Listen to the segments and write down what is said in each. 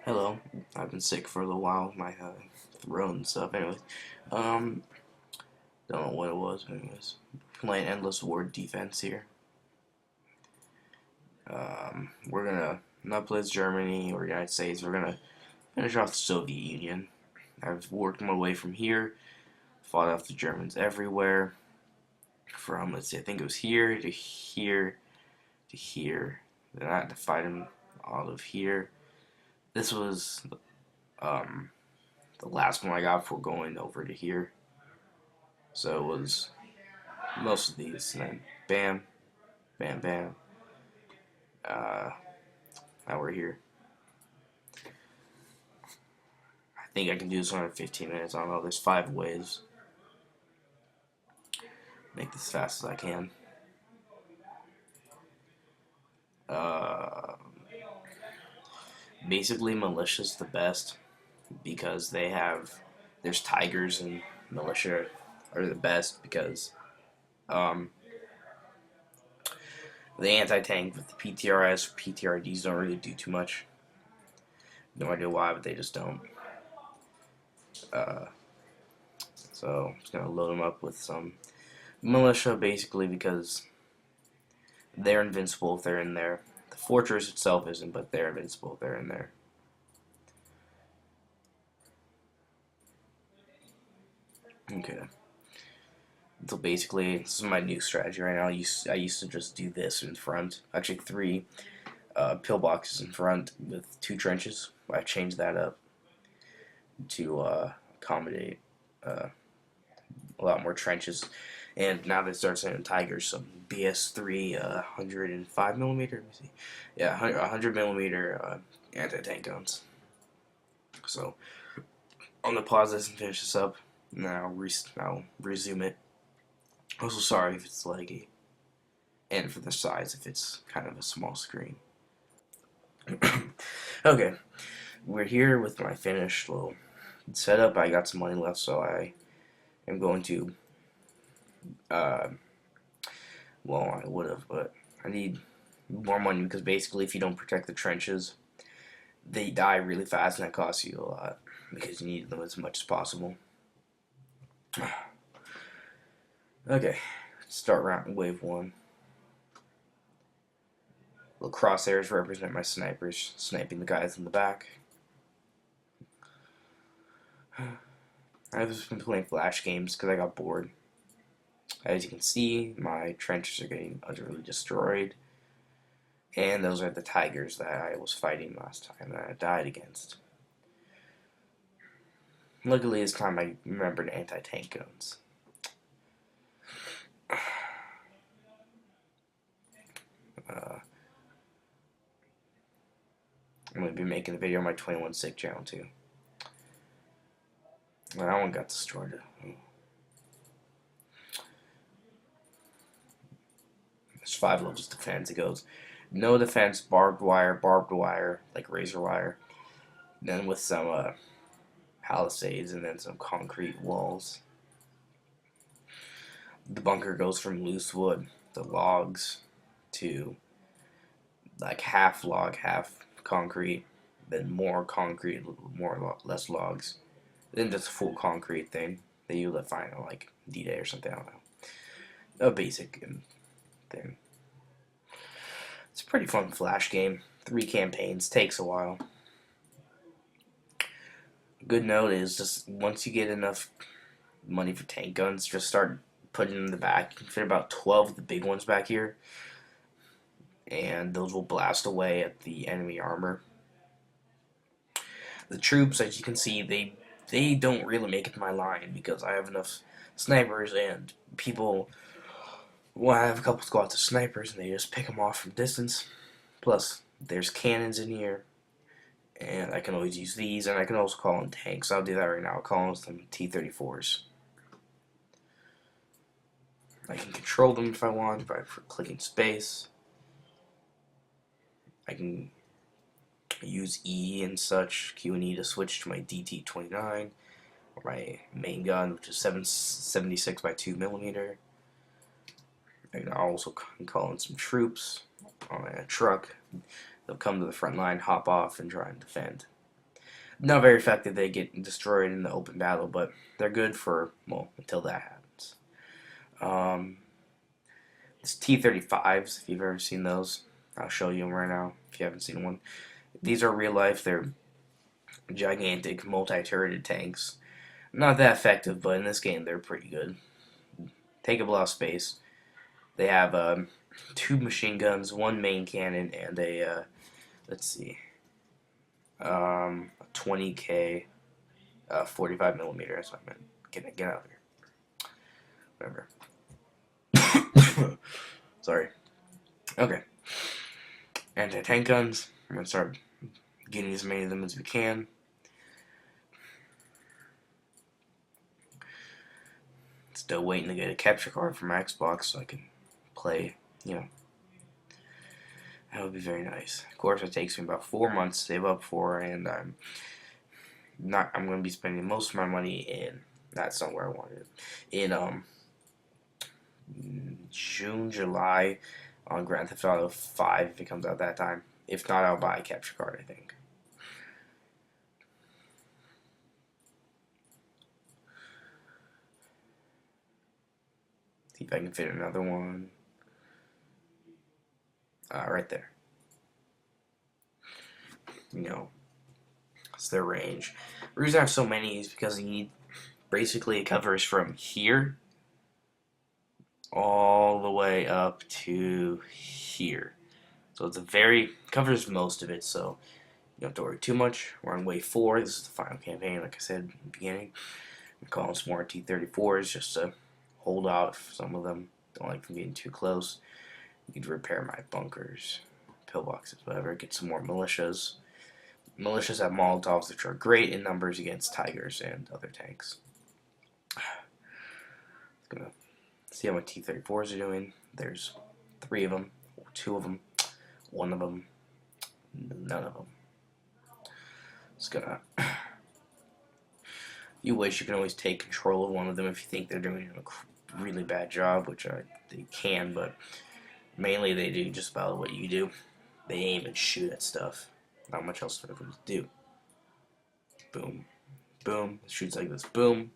Hello. I've been sick for a little while with my throat and stuff. Anyways, um, don't know what it was, but anyways, playing Endless War Defense here. We're gonna not play as Germany or United States. We're gonna finish off the Soviet Union. I've worked my way from here, fought off the Germans everywhere. From let's see, I think it was here to here to here. Then I had to fight them all of here. This was um the last one I got before going over to here. So it was most of these, and then bam, bam, bam. Uh, Now we're here. I think I can do this one in 15 minutes. I don't know. There's 5 ways. Make this as fast as I can. Uh, Basically, militia's the best because they have. There's tigers and militia are the best because um, the anti-tank with the PTRS, PTRDs don't really do too much. No idea why, but they just don't. Uh, so I'm just gonna load them up with some militia, basically because they're invincible if they're in there. The fortress itself isn't, but they're invincible if they're in there. Okay. So basically, this is my new strategy right now. I used to just do this in front. Actually, three pillboxes in front with 2 trenches. I've changed that up to accommodate uh, a lot more trenches. And now they start sending Tigers some BS3 105 millimeter. Let me see. Yeah, 100 millimeter anti-tank guns. So I'm gonna pause this and finish this up. Now I'll resume it. Also, sorry if it's laggy, and for the size if it's kind of a small screen. Okay, we're here with my finished little setup. I got some money left, so I am going to. Uh, well, I would have, but I need more money because basically, if you don't protect the trenches, they die really fast, and that costs you a lot because you need them as much as possible. Okay, start round wave one. Little crosshairs represent my snipers sniping the guys in the back. I've just been playing flash games because I got bored. As you can see, my trenches are getting utterly destroyed. And those are the tigers that I was fighting last time that I died against. Luckily, this time I remembered anti-tank guns. Uh, I'm going to be making a video on my 21 Sig channel too. Well, that one got destroyed. There's 5 levels of defense. It goes no defense, barbed wire, like razor wire. Then with some palisades and then some concrete walls. The bunker goes from loose wood, the logs, to like half log, half concrete, then more concrete, less logs, then just a full concrete thing that you would find on like D-Day or something. I don't know. A basic thing. It's a pretty fun flash game. 3 campaigns, takes a while. Good note is just once you get enough money for tank guns, just start putting them in the back. You can fit about 12 of the big ones back here, and those will blast away at the enemy armor. The troops, as you can see, they don't really make it to my line because I have enough snipers and people. Well, I have a couple squads of snipers and they just pick them off from distance. Plus, there's cannons in here, and I can always use these, and I can also call in tanks. I'll do that right now. I'll call in some T-34s. I can control them if I want by clicking space. I can use E and such, Q and E to switch to my DT-29, or my main gun, which is 776 by 2 millimeter. I can also call in some troops on a truck. They'll come to the front line, hop off, and try and defend. not very effective. They get destroyed in the open battle, but they're good for, well, until that happens. Um, it's T-35s, if you've ever seen those. I'll show you them right now if you haven't seen one. These are real life. They're gigantic, multi-turreted tanks. Not that effective, but in this game they're pretty good. Take up a lot of space. They have 2 machine guns, 1 main cannon, and a let's see, a 20K 45 millimeter. That's what I meant. Get out of here. Whatever. Sorry. Okay. Anti-tank guns. I'm gonna start getting as many of them as we can. Still waiting to get a capture card for my Xbox so I can play, you know. That would be very nice. Of course, it takes me about 4 months to save up for, and I'm going to be spending most of my money in, that's not where I wanted it, in June, July on Grand Theft Auto 5 if it comes out that time. If not, I'll buy a capture card, I think. See if I can fit another one. Right there. You know, it's their range. The reason I have so many is because you need, basically it covers from here all the way up to here. So it's covers most of it, so you don't have to worry too much. We're on wave 4. This is the final campaign, like I said in the beginning. I'm calling some more T-34s just to hold off some of them. Don't like them getting too close. You can repair my bunkers, pillboxes, whatever. Get some more militias. Militias have Molotovs, which are great in numbers against Tigers and other tanks. Gonna see how my T-34s are doing. There's 3 of them, 2 of them, 1 of them, none of them. It's gonna. You wish you can always take control of one of them if you think they're doing a really bad job, which they can, but mainly they do just about what you do. They aim and shoot at stuff. Not much else for them to do. Boom. Boom. It shoots like this. Boom.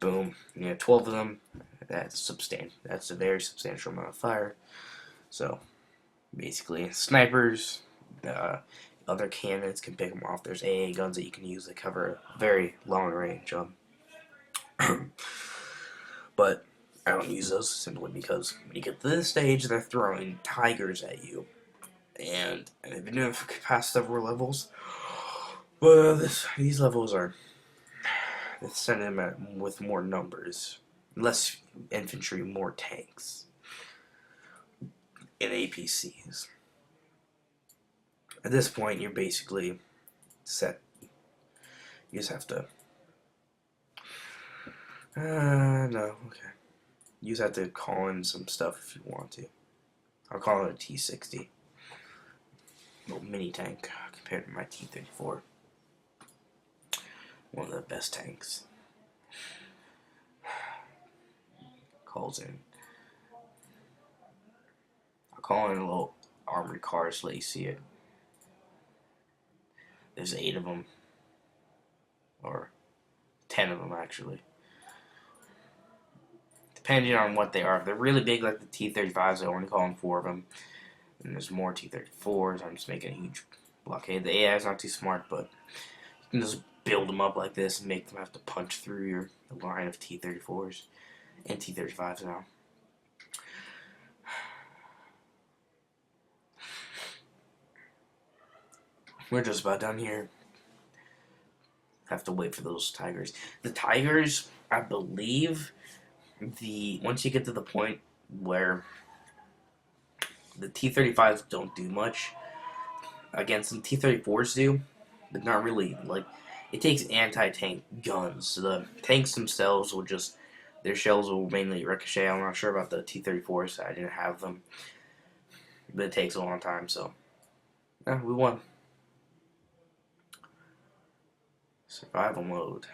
Boom. You have 12 of them. That's a very substantial amount of fire. So, basically, snipers, other cannons can pick them off. There's AA guns that you can use that cover a very long range. But I don't use those simply because when you get to this stage, they're throwing tigers at you. And I've been doing it for past several levels. But these levels are sending them with more numbers. Less infantry, more tanks. And APCs. At this point, you're basically set. You just have to. No, okay. You just have to call in some stuff if you want to. I'll call it a T-60. Little mini tank compared to my T-34. One of the best tanks. Calls in. I'll call in a little armored car so that you see it. There's 8 of them. Or 10 of them, actually. Depending on what they are. If they're really big like the T-35s, I only call in 4 of them. And there's more T-34s. I'm just making a huge blockade. The AI is not too smart, but you can just build them up like this and make them have to punch through your line of T-34s and T-35s now. We're just about done here. Have to wait for those tigers. The tigers, I believe, once you get to the point where the T-35s don't do much against them, T-34s do, but not really. Like, it takes anti-tank guns. So the tanks themselves will just, their shells will mainly ricochet. I'm not sure about the T-34s. I didn't have them, but it takes a long time. So, yeah, we won. Survival mode.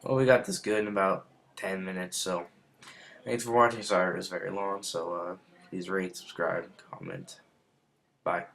Well, we got this good in about 10 minutes, so thanks for watching. Sorry it was very long, so please rate, subscribe, comment. Bye.